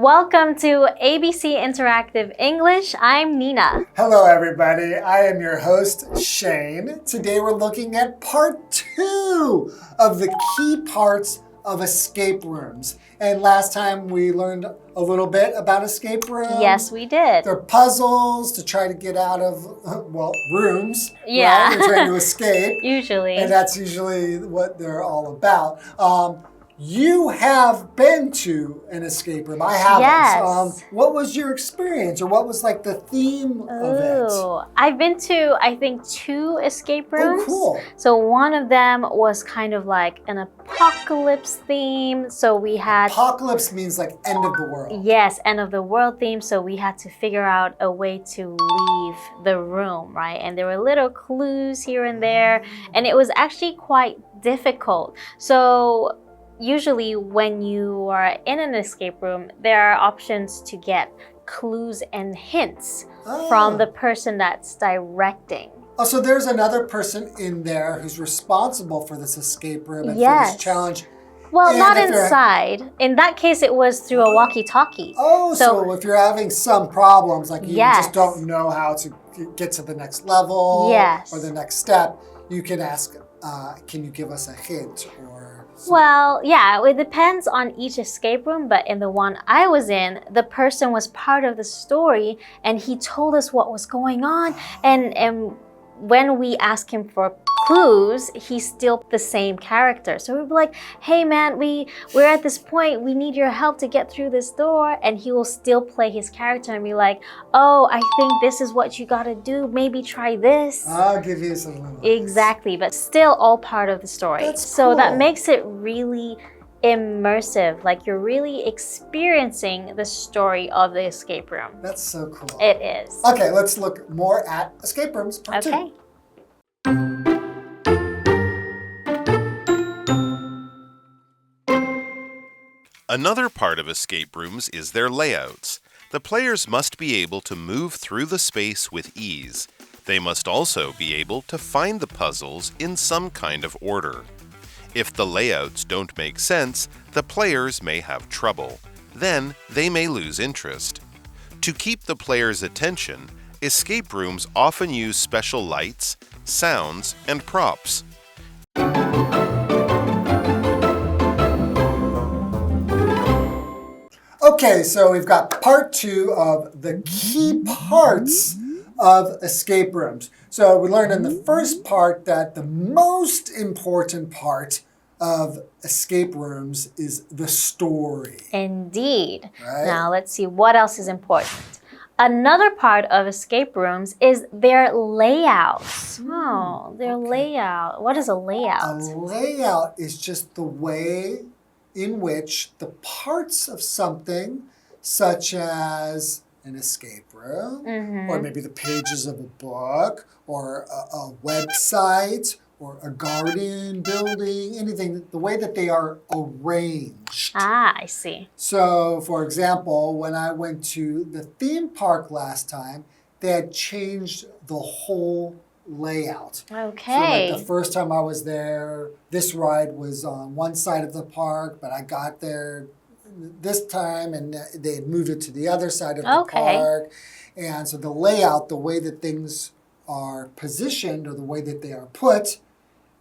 Welcome to ABC Interactive English. I'm Nina. Hello, everybody. I am your host, Shane. Today we're looking at part 2 of the key parts of escape rooms. And last time we learned a little bit about escape rooms. Yes, we did. They're puzzles to try to get out of, rooms. Yeah. Right? You're trying to escape. Usually. And that's usually what they're all about. You have been to an escape room. I haven't. Yes. What was your experience, or what was like the theme of it? I've been to, I think, 2 escape rooms. Oh, cool. So one of them was kind of like an apocalypse theme. So we had... Apocalypse means like end of the world. Yes, end of the world theme. So we had to figure out a way to leave the room, right? And there were little clues here and there. And it was actually quite difficult. So... usually when you are in an escape room, there are options to get clues and hints from the person that's directing. Oh, so there's another person in there who's responsible for this escape room and for this challenge. Well, and not inside. In that case, it was through a walkie-talkie. Oh, so if you're having some problems, like you just don't know how to get to the next level or the next step, you can ask, can you give us a hint? Well, yeah, it depends on each escape room, but in the one I was in, the person was part of the story and he told us what was going on. And when we asked him for clues, he's still the same character. So we'd be like, hey man, we're at this point, we need your help to get through this door. And he will still play his character and be like, oh, I think this is what you gotta do. Maybe try this. I'll give you some little Exactly, but still all part of the story. That's so cool. That makes it really immersive, like you're really experiencing the story of the escape room. That's so cool. It is. Okay, let's look more at escape rooms. Part 2. Another part of escape rooms is their layouts. The players must be able to move through the space with ease. They must also be able to find the puzzles in some kind of order. If the layouts don't make sense, the players may have trouble. Then they may lose interest. To keep the players' attention, escape rooms often use special lights, sounds, and props. Okay, so we've got part 2 of the key parts of escape rooms. So we learned in the first part that the most important part of escape rooms is the story. Indeed. Right? Now let's see what else is important. Another part of escape rooms is their layouts. Oh, their layout. What is a layout? A layout is just the way in which the parts of something, such as an escape room, or maybe the pages of a book, or a website, or a garden, building, anything, the way that they are arranged. Ah, I see. So, for example, when I went to the theme park last time, they had changed the whole layout. Okay. So like the first time I was there, this ride was on one side of the park, but I got there this time and they had moved it to the other side of the park. And so the layout, the way that things are positioned or the way that they are put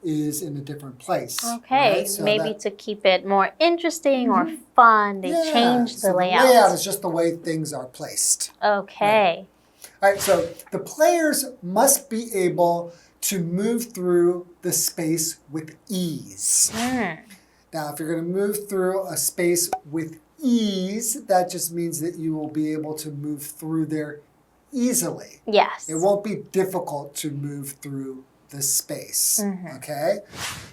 is in a different place. Okay, right? So maybe to keep it more interesting or fun, they changed the layout. The layout is just the way things are placed. Okay. Right? All right, so the players must be able to move through the space with ease. Now, if you're going to move through a space with ease, that just means that you will be able to move through there easily. Yes. It won't be difficult to move through the space, okay?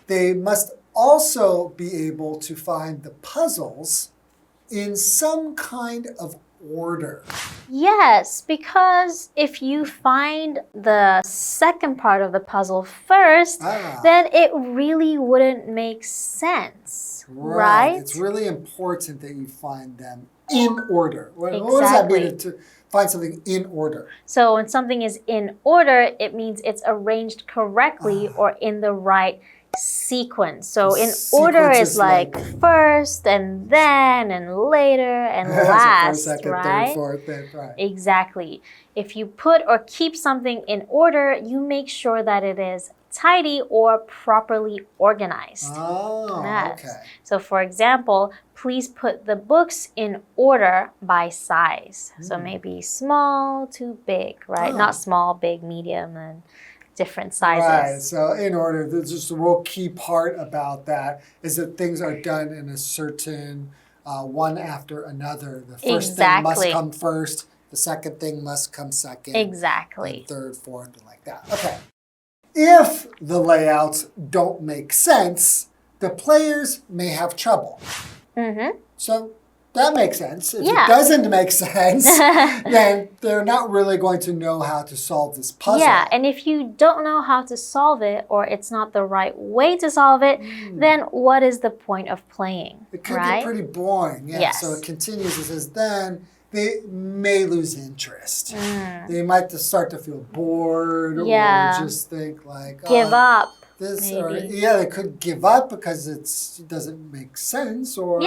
They must also be able to find the puzzles in some kind of order. Yes, because if you find the second part of the puzzle first, then it really wouldn't make sense, right? It's really important that you find them in order. What does that mean to find something in order? So when something is in order, it means it's arranged correctly or in the right sequence. So in order is like first and then and later and last, first, second, right? Third, fourth, fifth, right. Exactly. If you put or keep something in order, you make sure that it is tidy or properly organized. Oh, yes. okay. So for example, please put the books in order by size. So maybe small to big, right? Not small, big, medium, and different sizes. Right. So in order, there's just a real key part about that is that things are done in a certain one after another. The first thing must come first. The second thing must come second. Exactly. Third, fourth, and like that. Okay. If the layouts don't make sense, the players may have trouble. So that makes sense. If it doesn't make sense, then they're not really going to know how to solve this puzzle. Yeah, and if you don't know how to solve it or it's not the right way to solve it, then what is the point of playing? It could get pretty boring. Yeah. Yes. So it continues. It says, then they may lose interest. They might just start to feel bored or just think like... give up. They could give up because it doesn't make sense, or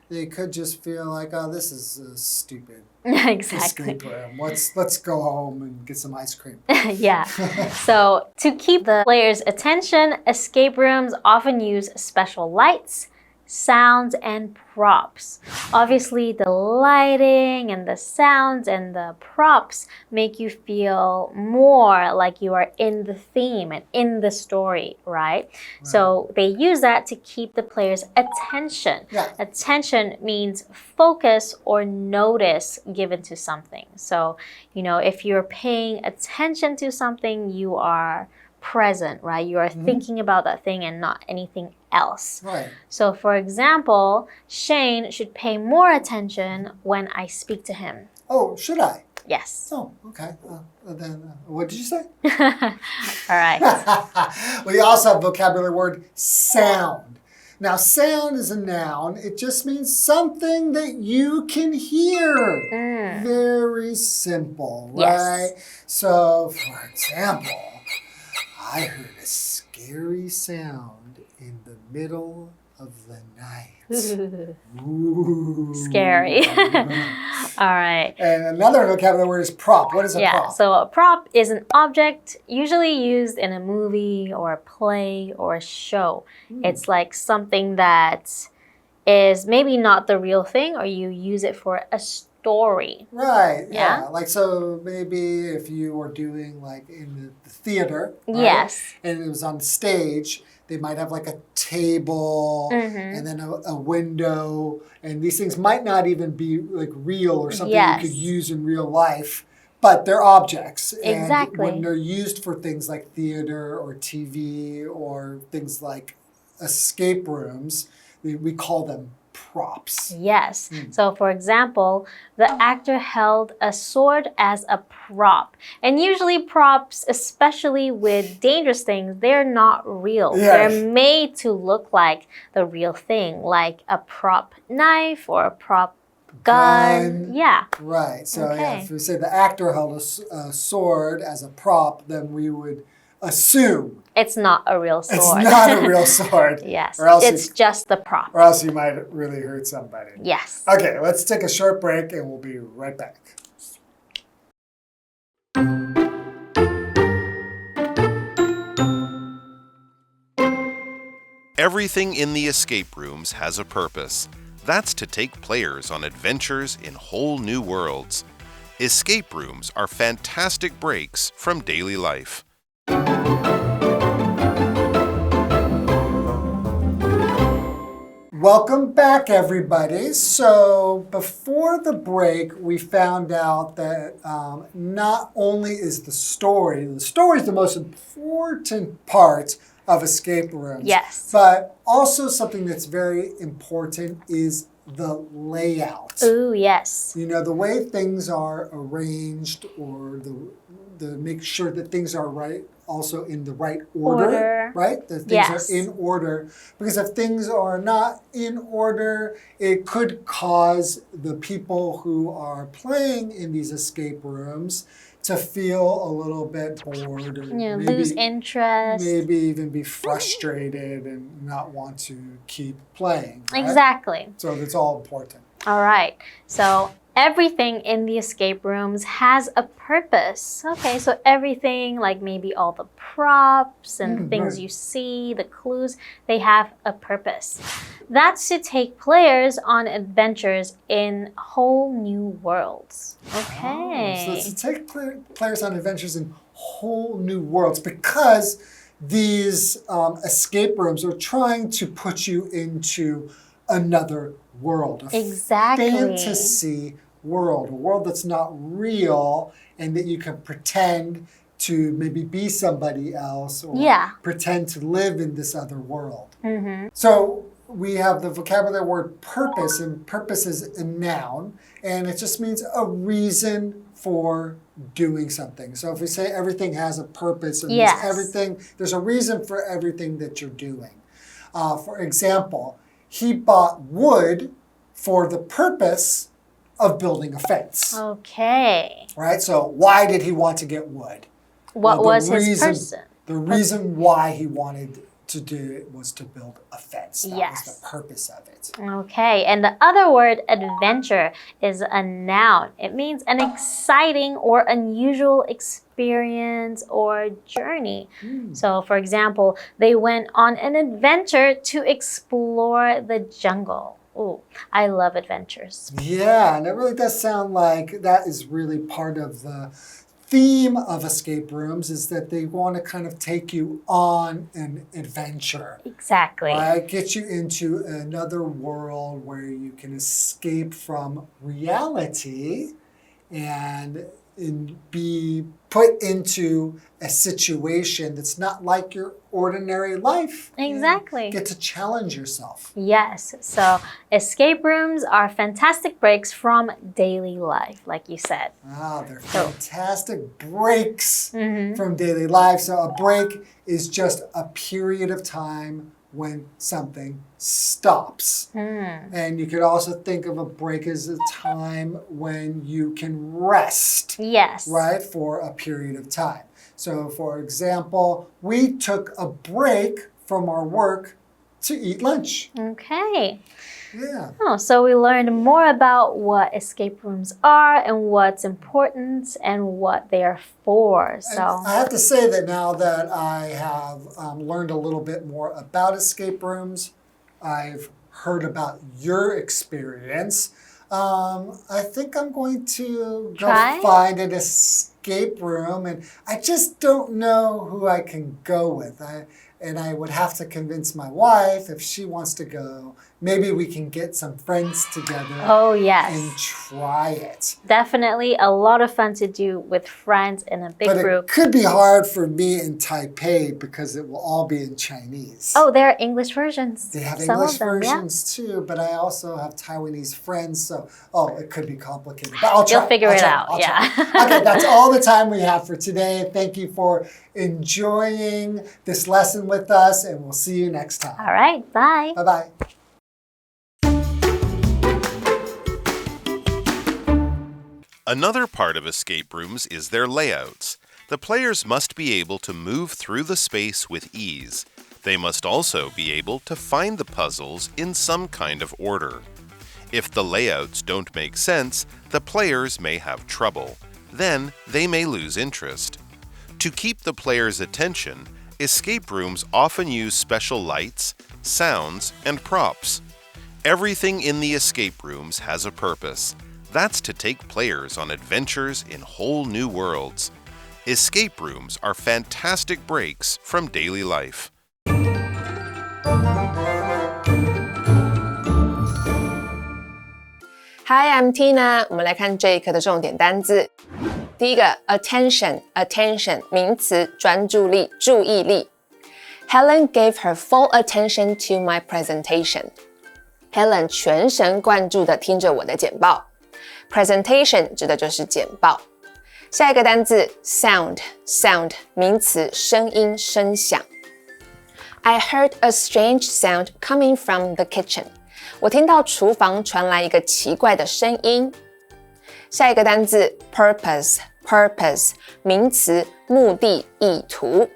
they could just feel like, oh, this is a stupid escape room. Let's go home and get some ice cream. Yeah. So to keep the players' attention, escape rooms often use special lights, sounds, and props. Obviously, the lighting and the sounds and the props make you feel more like you are in the theme and in the story, right? So they use that to keep the players' attention. Attention means focus or notice given to something. So, if you're paying attention to something, you are present, right? You are thinking about that thing and not anything else. Right. So for example, Shane should pay more attention when I speak to him. Oh, should I? Yes. Oh, okay. Then what did you say? All right. We also have vocabulary word sound. Now, sound is a noun. It just means something that you can hear. Very simple, right? Yes. So, for example, I heard a scary sound in the middle of the night. Ooh. Scary. All right. And another vocabulary word is prop. What is a prop? So a prop is an object usually used in a movie or a play or a show. It's like something that is maybe not the real thing, or you use it for a story. Right. Yeah. Like, so maybe if you were doing like in the theater, right? Yes. And it was on stage, they might have like a table and then a window, and these things might not even be like real or something you could use in real life, but they're objects. And when they're used for things like theater or TV or things like escape rooms, we call them props. Yes. So for example, the actor held a sword as a prop. And usually props, especially with dangerous things, they're not real. They're made to look like the real thing, like a prop knife or a prop gun. Yeah. Right. So if we say the actor held a sword as a prop, then we would assume it's not a real sword. It's not a real sword. Yes. Or else it's just the prop. Or else you might really hurt somebody. Yes. Okay, let's take a short break and we'll be right back. Everything in the escape rooms has a purpose. That's to take players on adventures in whole new worlds. Escape rooms are fantastic breaks from daily life. Welcome back, everybody. So before the break, we found out that not only is the story is the most important part of escape rooms. Yes. But also something that's very important is the layout. Ooh, yes. You know, the way things are arranged, or the make sure that things are right, also in the right order. Right? That things are in order. Because if things are not in order, it could cause the people who are playing in these escape rooms to feel a little bit bored or lose interest. Maybe even be frustrated and not want to keep playing. Right? Exactly. So that's all important. All right. So everything in the escape rooms has a purpose. Okay, so everything, like maybe all the props and things you see, the clues, they have a purpose. That's to take players on adventures in whole new worlds. Okay. So it's to take players on adventures in whole new worlds because these escape rooms are trying to put you into another world. Exactly. Fantasy world, a world that's not real and that you can pretend to maybe be somebody else or pretend to live in this other world. So we have the vocabulary word purpose, and purpose is a noun, and it just means a reason for doing something. So if we say everything has a purpose, it means there's a reason for everything that you're doing. For example, he bought wood for the purpose of building a fence. Okay. Right? So why did he want to get wood? What was his person? The reason why he wanted to do it was to build a fence. That was the purpose of it. Okay, and the other word, adventure, is a noun. It means an exciting or unusual experience or journey. So, for example, they went on an adventure to explore the jungle. Oh, I love adventures. Yeah, and it really does sound like that is really part of the theme of escape rooms, is that they want to kind of take you on an adventure. Exactly. Right? Get you into another world where you can escape from reality and be put into a situation that's not like your ordinary life. Exactly. Get to challenge yourself. Yes. So escape rooms are fantastic breaks from daily life, like you said. Wow, they're fantastic breaks from daily life. So a break is just a period of time when something stops. And you could also think of a break as a time when you can rest. Yes. Right? For a period of time. So, for example, we took a break from our work to eat lunch. Okay. Yeah. Oh, so we learned more about what escape rooms are and what's important and what they are for. So I have to say that now that I have learned a little bit more about escape rooms, I've heard about your experience. I think I'm going to go find an escape room, and I just don't know who I can go with. And I would have to convince my wife if she wants to go. Maybe we can get some friends together. Oh, yes. And try it. Definitely a lot of fun to do with friends in a big group. But it could be hard for me in Taipei because it will all be in Chinese. Oh, there are English versions. They have English versions too, but I also have Taiwanese friends, so it could be complicated. But I'll try. You'll figure it out. Yeah. Okay, that's all the time we have for today. Thank you for enjoying this lesson with us, and we'll see you next time. All right, bye. Bye-bye. Another part of escape rooms is their layouts. The players must be able to move through the space with ease. They must also be able to find the puzzles in some kind of order. If the layouts don't make sense, the players may have trouble. Then they may lose interest. To keep the players' attention, escape rooms often use special lights, sounds, and props. Everything in the escape rooms has a purpose. That's to take players on adventures in whole new worlds. Escape rooms are fantastic breaks from daily life. Hi, I'm Tina. 我们来看这一课的重点单字。第一个 attention 名词，专注力、注意力。Helen gave her full attention to my presentation. Helen 全神贯注地听着我的简报。Presentation 指的就是简报。下一个单字 sound 名词，声音、声响。I heard a strange sound coming from the kitchen. 我听到厨房传来一个奇怪的声音。下一个单字 purpose purpose 名词，目的、意图。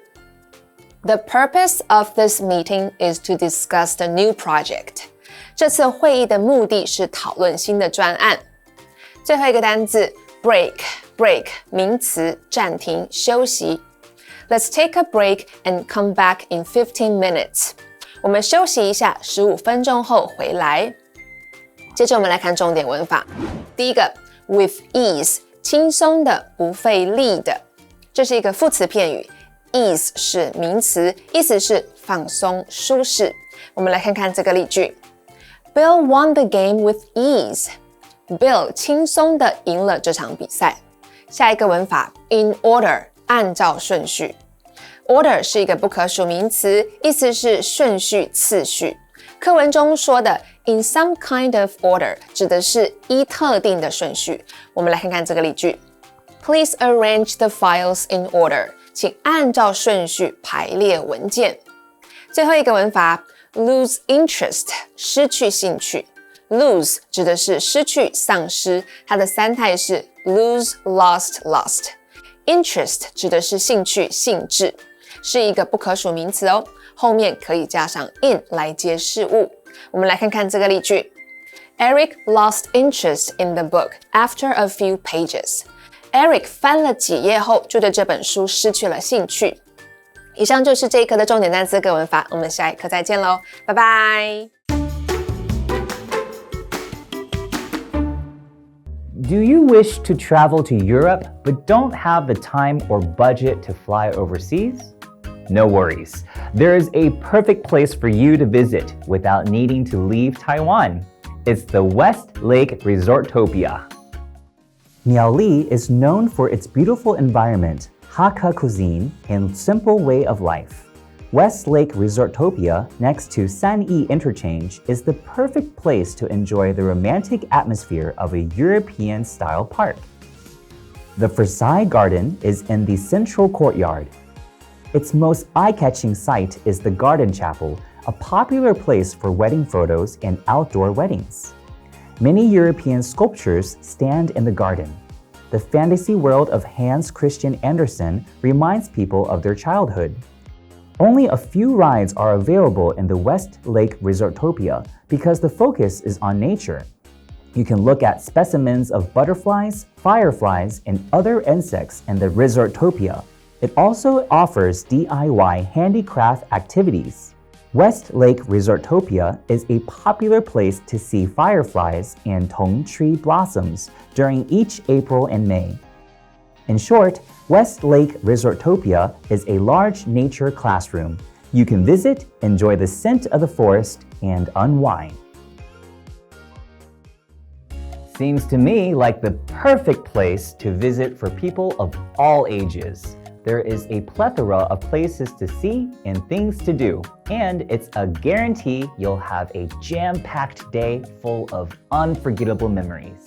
The purpose of this meeting is to discuss the new project. 这次会议的目的是讨论新的专案。最后一个单字 break 名词，暂停、休息。Let's take a break and come back in 15 minutes. 我们休息一下，15分钟后回来。接着我们来看重点文法。第一个 with ease 轻松的，不费力的，这是一个副词片语。ease 是名词，意思是放松、舒适。我们来看看这个例句。Bill won the game with ease. Bill 轻松地赢了这场比赛。下一个文法 in order 按照顺序。Order 是一个不可数名词，意思是顺序、次序。课文中说的 in some kind of order 指的是依特定的顺序。我们来看看这个例句。Please arrange the files in order. 请按照顺序排列文件。最后一个文法 lose interest 失去兴趣。lose 指的是失去、丧失，它的三态是 lose, lost, lost。interest 指的是兴趣、兴致，是一个不可数名词哦，后面可以加上 in 来接事物。我们来看看这个例句。Eric lost interest in the book after a few pages. Eric 翻了几页后，就对这本书失去了兴趣。以上就是这一课的重点单词跟文法，我们下一课再见喽，拜拜。Do you wish to travel to Europe but don't have the time or budget to fly overseas? No worries. There is a perfect place for you to visit without needing to leave Taiwan. It's the West Lake Resortopia. Miaoli is known for its beautiful environment, Hakka cuisine, and simple way of life. West Lake Resortopia, next to Sanyi Interchange, is the perfect place to enjoy the romantic atmosphere of a European-style park. The Versailles Garden is in the central courtyard. Its most eye-catching sight is the Garden Chapel, a popular place for wedding photos and outdoor weddings. Many European sculptures stand in the garden. The fantasy world of Hans Christian Andersen reminds people of their childhood. Only a few rides are available in the West Lake Resortopia because the focus is on nature. You can look at specimens of butterflies, fireflies, and other insects in the Resortopia. It also offers DIY handicraft activities. West Lake Resortopia is a popular place to see fireflies and tong tree blossoms during each April and May. In short, West Lake Resortopia is a large nature classroom. You can visit, enjoy the scent of the forest, and unwind. Seems to me like the perfect place to visit for people of all ages. There is a plethora of places to see and things to do, and it's a guarantee you'll have a jam-packed day full of unforgettable memories.